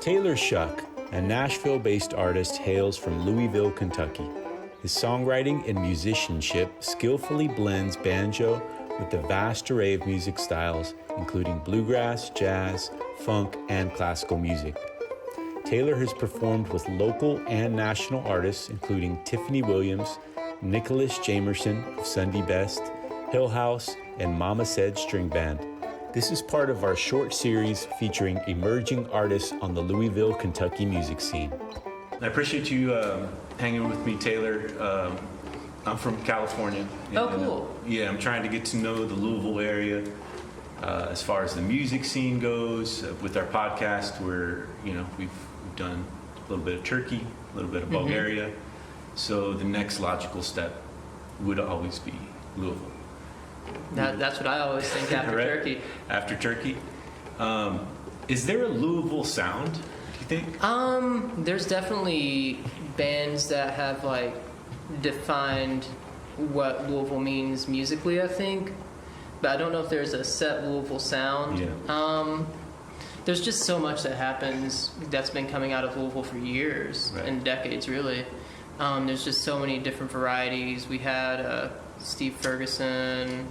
Taylor Shuck, a Nashville-based artist, hails from Louisville, Kentucky. His songwriting and musicianship skillfully blends banjo with the vast array of music styles, including bluegrass, jazz, funk, and classical music. Taylor has performed with local and national artists, including Tiffany Williams, Nicholas Jamerson of Sundy Best, Hillhouse, and Mama Said String Band. This is part of our short series featuring emerging artists on the Louisville, Kentucky music scene. I appreciate you hanging with me, Taylor. I'm from California. Oh, cool. Yeah, I'm trying to get to know the Louisville area as far as the music scene goes. With our podcast, we've done a little bit of Turkey, a little bit of Bulgaria. So the next logical step would always be Louisville. That's what I always think after Right? Turkey. After Turkey. Is there a Louisville sound, do you think? There's definitely bands that have defined what Louisville means musically, I think. But I don't know if there's a set Louisville sound. Yeah. There's just so much that happens that's been coming out of Louisville for years and decades, really. There's just so many different varieties. We had Steve Ferguson.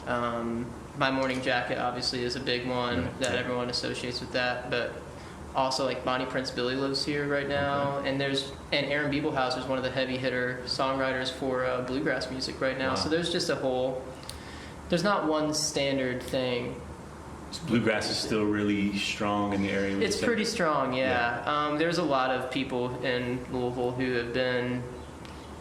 My Morning Jacket obviously is a big one that everyone associates with that, but also Bonnie Prince Billy lives here right now, and Aaron Bebelhauser is one of the heavy hitter songwriters for bluegrass music right now. So there's just there's not one standard thing. So bluegrass is still really strong in the area? It's pretty strong, yeah. There's a lot of people in Louisville who have been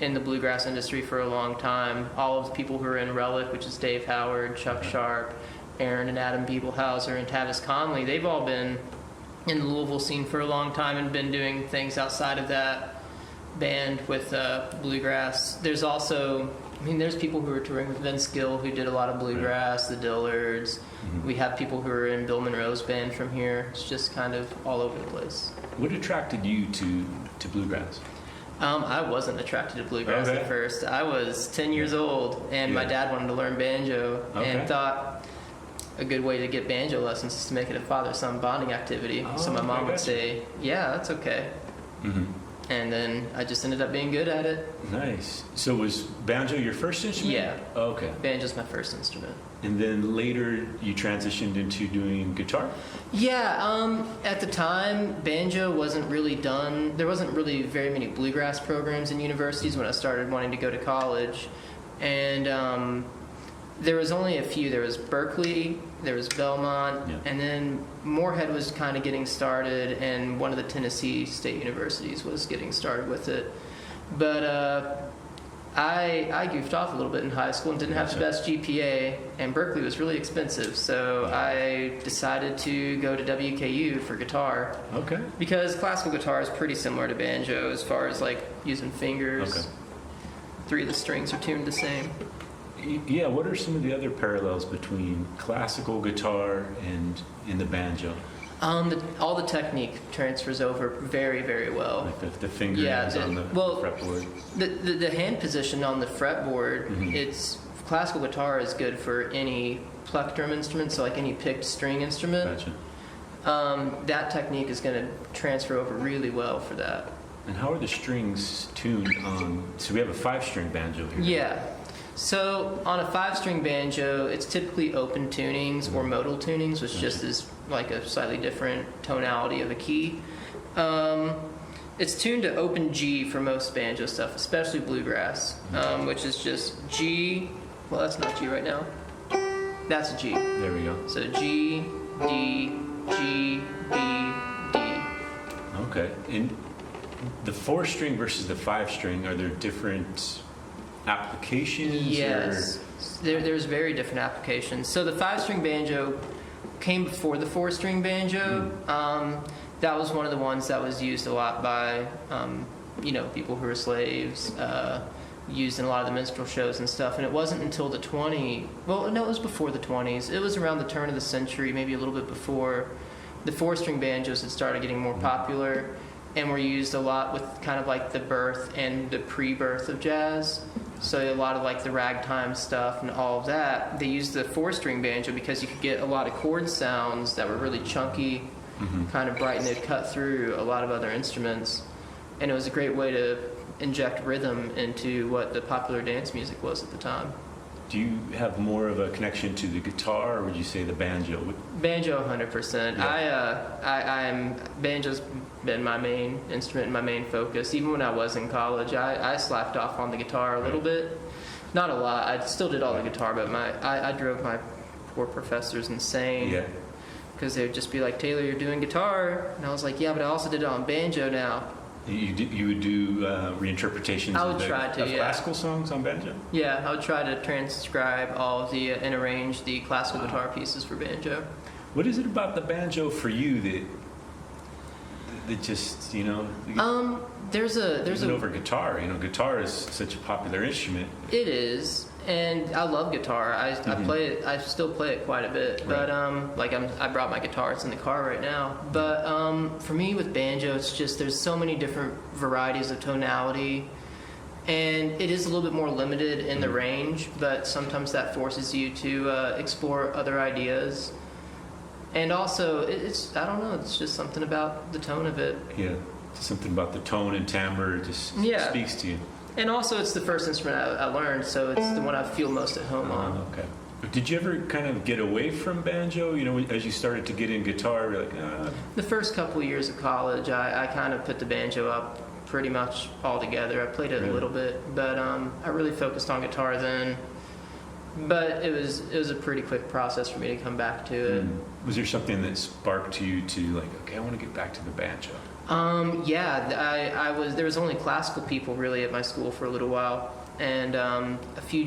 in the bluegrass industry for a long time. All of the people who are in Relic, which is Dave Howard, Chuck Sharp, Aaron and Adam Bebelhauser, and Tavis Conley, they've all been in the Louisville scene for a long time and been doing things outside of that band with bluegrass. There's also, there's people who are touring with Vince Gill who did a lot of bluegrass, the Dillards. We have people who are in Bill Monroe's band from here. It's just kind of all over the place. What attracted you to bluegrass? I wasn't attracted to bluegrass at first. I was 10 years old, and my dad wanted to learn banjo, and thought a good way to get banjo lessons is to make it a father-son bonding activity. So my mom would say, yeah, that's okay. And then I just ended up being good at it. Nice. So was banjo your first instrument? Yeah. Oh, okay. Banjo's my first instrument. And then later you transitioned into doing guitar? Yeah, at the time, banjo wasn't really done. There wasn't really very many bluegrass programs in universities when I started wanting to go to college. And there was only a few. There was Berkeley, there was Belmont, and then Moorhead was kind of getting started, and one of the Tennessee State Universities was getting started with it. But I goofed off a little bit in high school and didn't have the best GPA, and Berkeley was really expensive, so I decided to go to WKU for guitar. Okay. Because classical guitar is pretty similar to banjo as far as using fingers. Okay. 3 of the strings are tuned the same. Yeah, what are some of the other parallels between classical guitar and the banjo? All the technique transfers over very, very well. Like the fingerings on the fretboard? The hand position on the fretboard, classical guitar is good for any plectrum instrument, so any picked string instrument. Gotcha. That technique is going to transfer over really well for that. And how are the strings tuned on? So we have a 5-string banjo here. Yeah. So on a 5-string banjo, it's typically open tunings or modal tunings, which just is a slightly different tonality of a key. It's tuned to open G for most banjo stuff, especially bluegrass, which is just G. Well, that's not G right now. That's a G. There we go. So G, D, G, B, D. Okay. And the 4-string versus the 5-string, are there different applications? Yes, there's very different applications. So the 5-string banjo came before the 4-string banjo. That was one of the ones that was used a lot by people who were slaves, used in a lot of the minstrel shows and stuff. And it wasn't until it was before the 20s. It was around the turn of the century, maybe a little bit before, the 4-string banjos had started getting more popular and were used a lot with kind of the birth and the pre-birth of jazz. So a lot of the ragtime stuff and all of that, they used the 4-string banjo because you could get a lot of chord sounds that were really chunky kind of bright, and they'd cut through a lot of other instruments. And it was a great way to inject rhythm into what the popular dance music was at the time. Do you have more of a connection to the guitar, or would you say the banjo? Banjo, 100%. Yeah. Banjo's been my main instrument and my main focus. Even when I was in college, I slacked off on the guitar a little bit. Not a lot. I still did all the guitar, but I drove my poor professors insane. Yeah. Because they would just be like, Taylor, you're doing guitar. And I was like, yeah, but I also did it on banjo now. You would do reinterpretations of classical songs on banjo? Yeah, I would try to transcribe all of the and arrange the classical guitar pieces for banjo. What is it about the banjo for you that just, There's over guitar? Guitar is such a popular instrument. It is, and I love guitar. I play it. I still play it quite a bit. Right. But I brought my guitar. It's in the car right now. But for me with banjo, it's just there's so many different varieties of tonality, and it is a little bit more limited in the range. But sometimes that forces you to explore other ideas. And also, it's I don't know. It's just something about the tone of it. Yeah. Something about the tone and timbre just speaks to you. And also, it's the first instrument I learned, so it's the one I feel most at home on. Okay. But did you ever kind of get away from banjo? As you started to get in guitar, you're like, The first couple of years of college, I kind of put the banjo up pretty much all together. I played it a little bit, but I really focused on guitar then. But it was a pretty quick process for me to come back to it. Was there something that sparked you to like, okay, I want to get back to the banjo? There was only classical people really at my school for a little while, and a few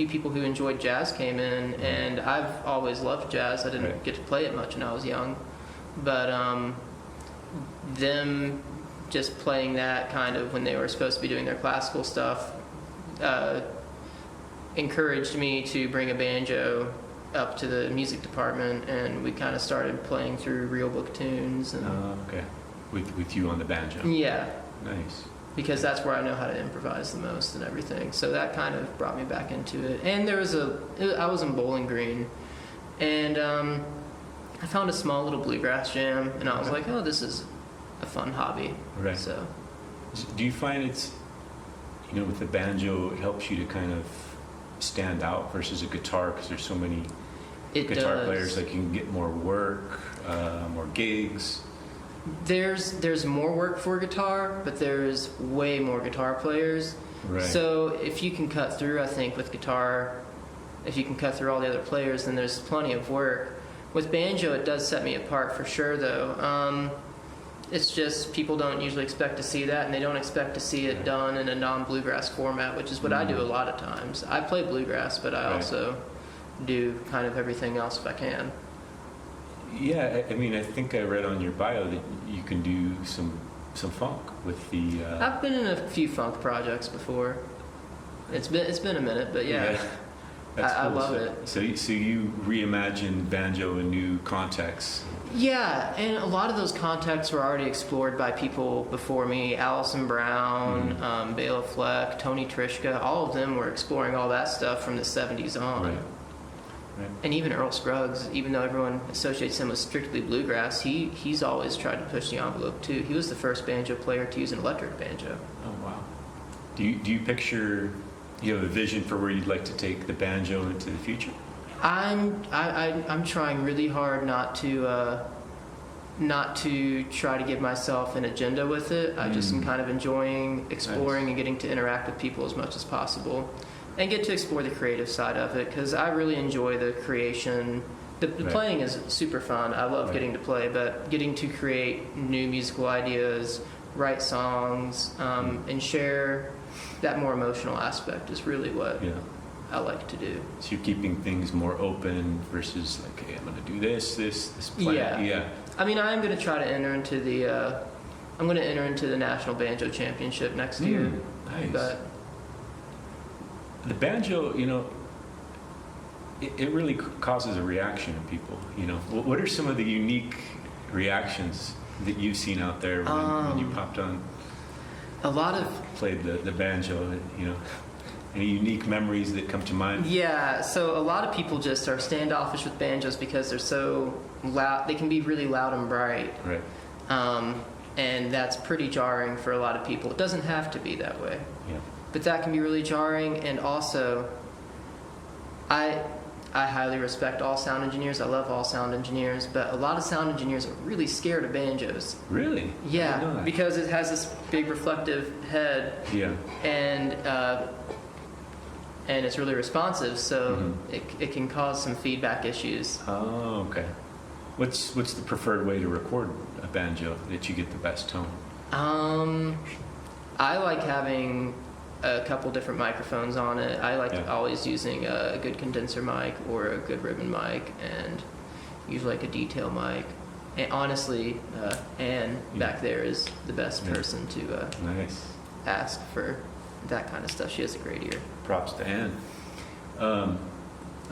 people who enjoyed jazz came in, and I've always loved jazz. I didn't get to play it much when I was young, but them just playing that kind of when they were supposed to be doing their classical stuff encouraged me to bring a banjo up to the music department, and we kind of started playing through real book tunes. And okay. With you on the banjo. Yeah. Nice. Because that's where I know how to improvise the most and everything. So that kind of brought me back into it. And I was in Bowling Green, and I found a small little bluegrass jam, and I was like, oh, this is a fun hobby. Right. So. Do you find it's, with the banjo, it helps you to kind of stand out versus a guitar, because there's so many guitar players, like you can get more work, more gigs? There's more work for guitar, but there's way more guitar players. Right. So if you can cut through, I think with guitar, if you can cut through all the other players, then there's plenty of work. With banjo, it does set me apart for sure, though. It's just people don't usually expect to see that, and they don't expect to see it done in a non-bluegrass format, which is what I do a lot of times. I play bluegrass, but I also do kind of everything else if I can. Yeah, I think I read on your bio that you can do some funk with the... I've been in a few funk projects before. It's been a minute, but yeah. That's cool. I love it. So you reimagine banjo in new contexts. Yeah, and a lot of those contexts were already explored by people before me. Alison Brown, Bela Fleck, Tony Trischka, all of them were exploring all that stuff from the 70s on. Right. And even Earl Scruggs, even though everyone associates him with strictly bluegrass, he's always tried to push the envelope too. He was the first banjo player to use an electric banjo. Oh wow! Do you picture, a vision for where you'd like to take the banjo into the future? I'm trying really hard not to try to give myself an agenda with it. I just am kind of enjoying exploring and getting to interact with people as much as possible. And get to explore the creative side of it, because I really enjoy the creation. The playing is super fun. I love getting to play, but getting to create new musical ideas, write songs, and share that more emotional aspect is really what I like to do. So you're keeping things more open versus like, hey, I'm going to do this plan. Yeah. I mean, I'm going to try to enter into the National Banjo Championship next year. Nice. But the banjo, it really causes a reaction in people. What are some of the unique reactions that you've seen out there when you popped on? Played the banjo. Any unique memories that come to mind? Yeah, so a lot of people just are standoffish with banjos because they're so loud. They can be really loud and bright. Right. And that's pretty jarring for a lot of people. It doesn't have to be that way. Yeah. But that can be really jarring. And also, I highly respect all sound engineers. I love all sound engineers. But a lot of sound engineers are really scared of banjos. Really? I didn't know Yeah, that. because it has this big reflective head. Yeah. And it's really responsive, so Mm-hmm. it can cause some feedback issues. Oh, okay. What's the preferred way to record a banjo that you get the best tone? I like having a couple different microphones on it. I like Yeah. always using a good condenser mic or a good ribbon mic, and usually like a detail mic. And honestly, Anne back there is the best person to Nice. ask for that kind of stuff. She has a great ear. Props to Ann.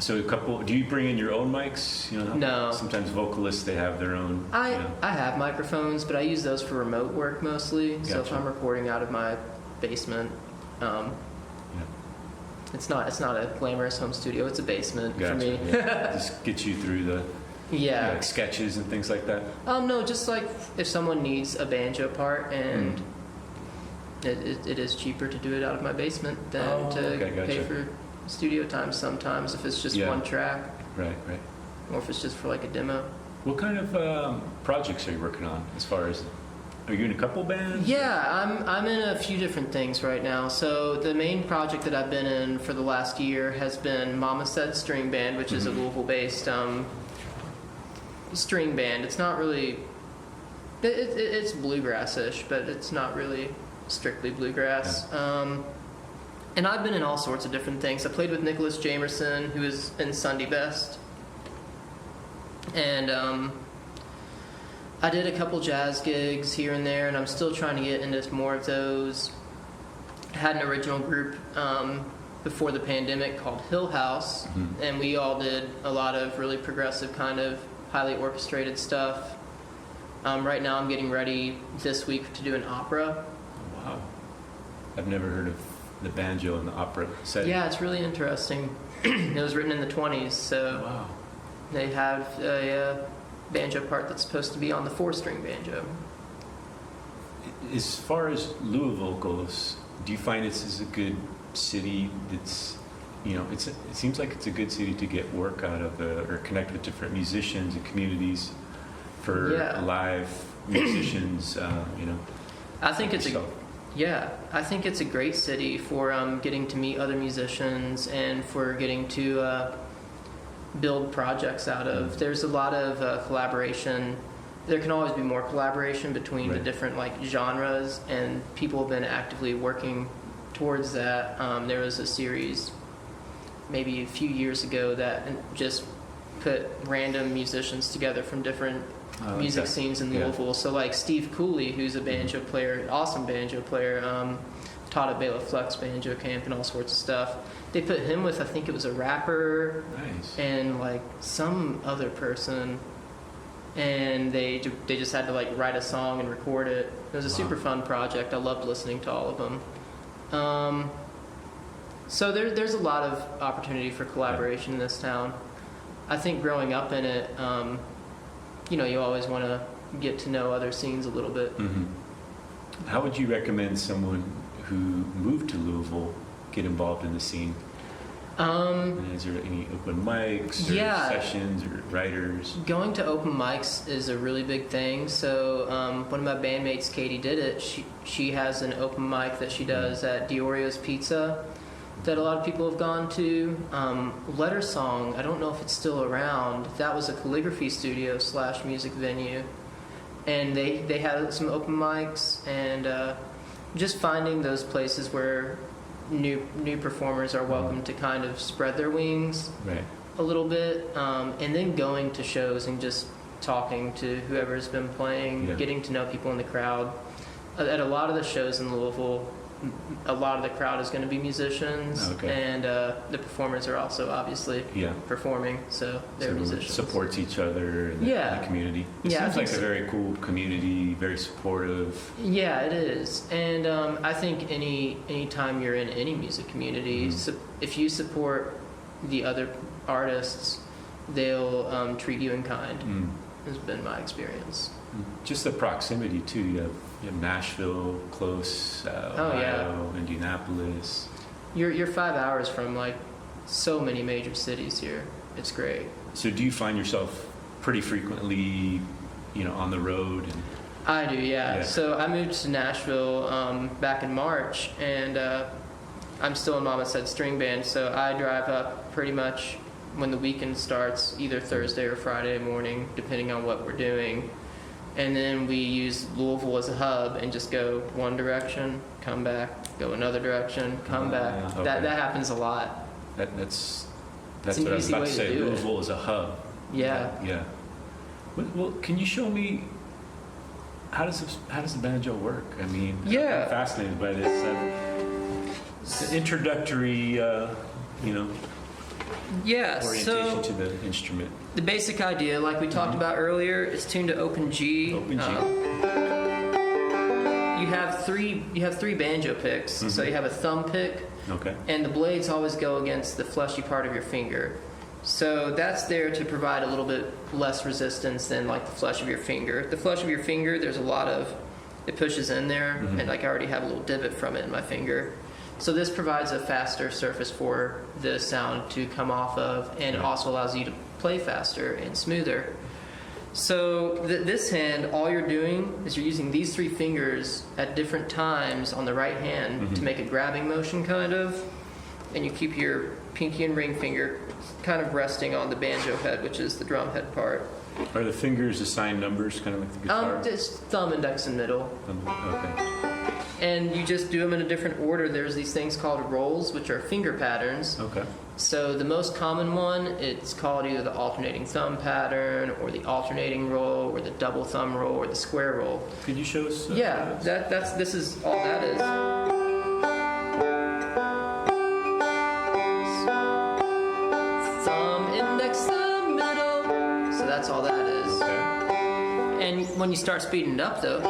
So do you bring in your own mics? You know, No. Sometimes vocalists, they have their own. I you know. have microphones, but I use those for remote work mostly. So if Gotcha. I'm recording out of my basement, Yeah. it's not a glamorous home studio. It's a basement Gotcha. for me. Yeah. Just get you through the Yeah. like sketches and things like that. No, just like if someone needs a banjo part and it is cheaper to do it out of my basement than okay, to gotcha. pay for studio time sometimes if it's just Yeah. one track Right. or if it's just for like a demo. What kind of projects are you working on? As far as, are you in a couple bands? Yeah, I'm in a few different things right now. So the main project that I've been in for the last year has been Mama Said String Band, which is a Louisville-based string band. It's not really, it's bluegrass-ish, but it's not really strictly bluegrass. And I've been in all sorts of different things. I played with Nicholas Jamerson, who is in Sundy Best. And I did a couple jazz gigs here and there, and I'm still trying to get into more of those. I had an original group before the pandemic called Hillhouse, and we all did a lot of really progressive kind of highly orchestrated stuff. Right now I'm getting ready this week to do an opera. Oh, wow. I've never heard of the banjo in the opera setting. Yeah, it's really interesting. It was written in the 20s, so Wow. they have a banjo part that's supposed to be on the 4-string banjo. As far as Louisville goes, do you find this is a good city that's, you know, it seems like it's a good city to get work out of or connect with different musicians and communities for Yeah. live musicians, you know? I think it's yourself. I think it's a great city for getting to meet other musicians and for getting to build projects out of. There's a lot of collaboration. There can always be more collaboration between the Right. different like genres, and people have been actively working towards that. There was a series maybe a few years ago that just put random musicians together from different music scenes in Yeah. Louisville. So like Steve Cooley, who's a banjo player, awesome banjo player, taught at Bela Flex Banjo Camp and all sorts of stuff. They put him with, I think it was a rapper Nice. and like some other person, and they just had to like write a song and record it. It was a super fun project. I loved listening to all of them. So there's a lot of opportunity for collaboration in this town. I think growing up in it, you know, you always want to get to know other scenes a little bit. How would you recommend someone who moved to Louisville get involved in the scene? And is there any open mics or Yeah. sessions or writers? Going to open mics is a really big thing. So one of my bandmates, Katie, did it. She has an open mic that she does at Diorio's Pizza that a lot of people have gone to. Letter Song, I don't know if it's still around. That was a calligraphy studio / music venue. And they had some open mics, and just finding those places where new performers are welcome to kind of spread their wings Right. a little bit, and then going to shows and just talking to whoever's been playing, Yeah. getting to know people in the crowd. At a lot of the shows in Louisville, a lot of the crowd is going to be musicians, Okay. and the performers are also obviously Yeah. performing, so they're So musicians. supports each other in the, Yeah. in the community. It Yeah, I seems think like a so. very cool community, very supportive. Yeah, it is, and I think any time you're in any music community, if you support the other artists, they'll treat you in kind. has been my experience. Just the proximity too. You have Nashville close, Ohio, Indianapolis. You're 5 hours from like so many major cities here. It's great. So do you find yourself pretty frequently, on the road? I do, yeah. So I moved to Nashville back in March, and I'm still in Mama Said String Band, so I drive up pretty much when the weekend starts, either Thursday or Friday morning, depending on what we're doing. And then we use Louisville as a hub and just go one direction, come back, go another direction, come back. Okay. That happens a lot. That's It's what an I was easy about way to to say. do it. Louisville is a hub. Yeah. Yeah. Well, can you show me how does the banjo work? I mean, Yeah. I'm fascinated by this. The introductory, Yeah, orientation so to the instrument. the basic idea, like we talked about earlier, is tuned to open G. Open G. You have three banjo picks. So you have a thumb pick, Okay. and the blades always go against the fleshy part of your finger. So that's there to provide a little bit less resistance than like the flesh of your finger. The flesh of your finger, there's a lot of, it pushes in there, and like I already have a little divot from it in my finger. So this provides a faster surface for the sound to come off of, and it also allows you to play faster and smoother. So this hand, all you're doing is you're using these three fingers at different times on the right hand to make a grabbing motion, kind of, and you keep your pinky and ring finger kind of resting on the banjo head, which is the drum head part. Are the fingers assigned numbers, kind of like the guitar? Just thumb, index, and middle. Okay. And you just do them in a different order. There's these things called rolls, which are finger patterns. Okay. So the most common one, it's called either the alternating thumb pattern, or the alternating roll, or the double thumb roll, or the square roll. Could you show us? Yeah, this is all that is. Thumb, index, thumb, middle. So that's all that is. Okay. And when you start speeding it up, though,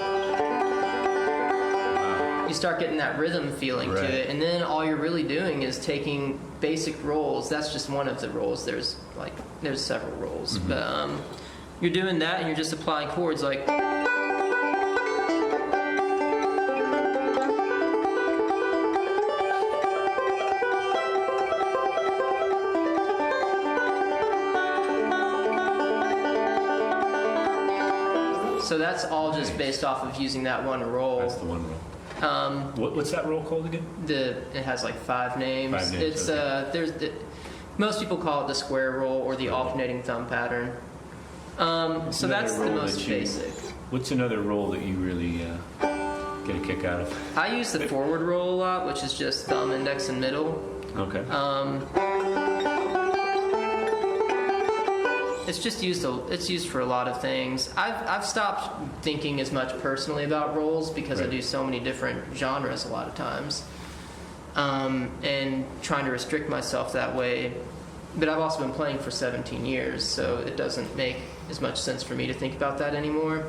you start getting that rhythm feeling Right. to it, and then all you're really doing is taking basic rolls. That's just one of the rolls. There's several rolls, but you're doing that, and you're just applying chords like. So that's all just based off of using that one roll. That's the one roll. What's that roll called again? It has like 5 names. 5 names, It's okay. most people call it the square roll or the alternating thumb pattern. So that's the most basic. What's another roll that you really get a kick out of? I use the forward roll a lot, which is just thumb, index, and middle. Okay. It's just used for a lot of things. I've stopped thinking as much personally about rolls because I Right. do so many different genres a lot of times, and trying to restrict myself that way. But I've also been playing for 17 years, so it doesn't make as much sense for me to think about that anymore.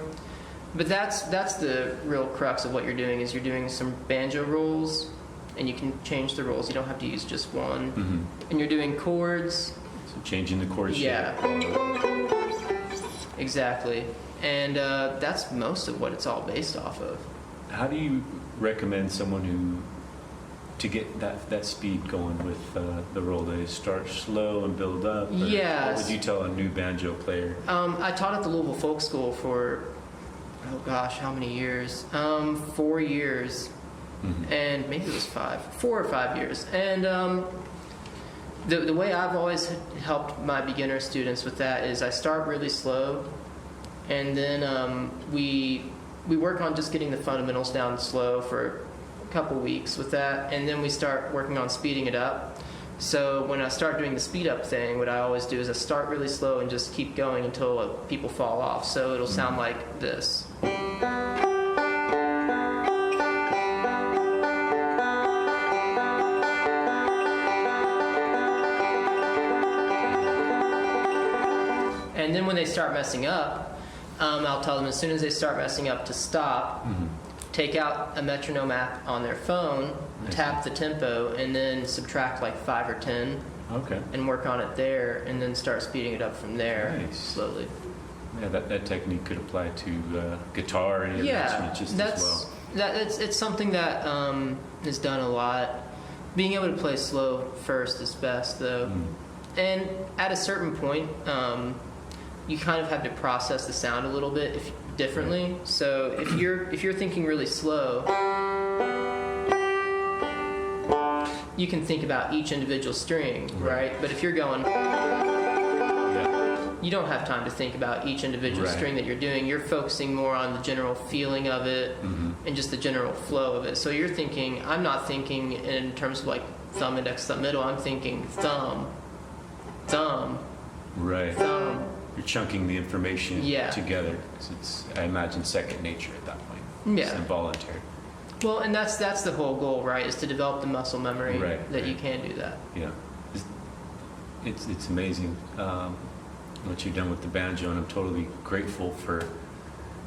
But that's the real crux of what you're doing, is you're doing some banjo rolls, and you can change the rolls. You don't have to use just one. And you're doing chords. So changing the chord shape. Yeah. Exactly. And that's most of what it's all based off of. How do you recommend someone to get that speed going with the roll? They start slow and build up? Or Yes. What would you tell a new banjo player? I taught at the Louisville Folk School for, oh gosh, how many years? 4 years. And maybe it was 5. 4 or 5 years. And the way I've always helped my beginner students with that is I start really slow, and then we work on just getting the fundamentals down slow for a couple weeks with that, and then we start working on speeding it up. So when I start doing the speed up thing, what I always do is I start really slow and just keep going until people fall off. So it'll sound like this. And then when they start messing up, I'll tell them as soon as they start messing up to stop, take out a metronome app on their phone, tap the tempo, and then subtract like 5 or 10, Okay. and work on it there, and then start speeding it up from there Nice. slowly. Yeah, that technique could apply to guitar and any other instrument just as well. It's something that is done a lot. Being able to play slow first is best, though. And at a certain point, you kind of have to process the sound a little bit differently. Right. So if you're thinking really slow, you can think about each individual string, right? But if you're going, you don't have time to think about each individual string that you're doing. You're focusing more on the general feeling of it and just the general flow of it. So you're thinking, I'm not thinking in terms of like thumb, index, thumb, middle. I'm thinking thumb, thumb, thumb. You're chunking the information together. It's, I imagine, second nature at that point. Yeah. It's involuntary. Well, and that's the whole goal, right? Is to develop the muscle memory that you can do that. Yeah. It's amazing. What you've done with the banjo, and I'm totally grateful for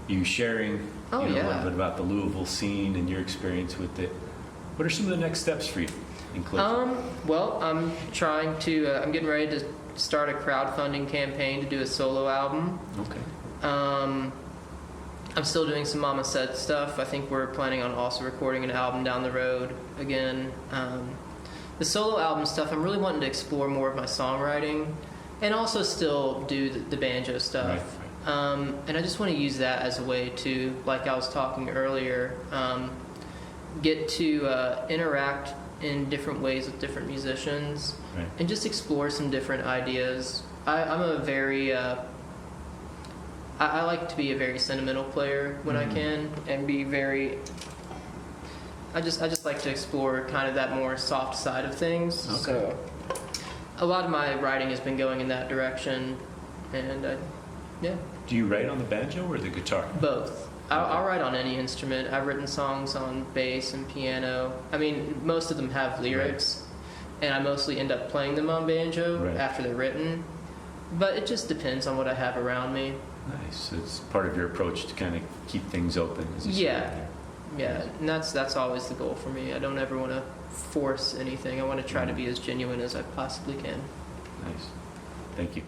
you sharing a little bit about the Louisville scene and your experience with it. What are some of the next steps for you in closing? Well, I'm trying to. I'm getting ready to start a crowdfunding campaign to do a solo album. Okay. I'm still doing some Mama Said stuff. I think we're planning on also recording an album down the road again. The solo album stuff, I'm really wanting to explore more of my songwriting. And also still do the banjo stuff. Right. And I just want to use that as a way to, like I was talking earlier, get to interact in different ways with different musicians and just explore some different ideas. I'm a very, I like to be a very sentimental player when I can and be very, I just like to explore kind of that more soft side of things. Okay. So a lot of my writing has been going in that direction, and yeah. Do you write on the banjo or the guitar? Both. I'll write on any instrument. I've written songs on bass and piano. I mean, most of them have lyrics, and I mostly end up playing them on banjo after they're written. But it just depends on what I have around me. Nice. It's part of your approach to kind of keep things open. As you yeah, and that's always the goal for me. I don't ever want to force anything. I want to try to be as genuine as I possibly can. Nice. Thank you.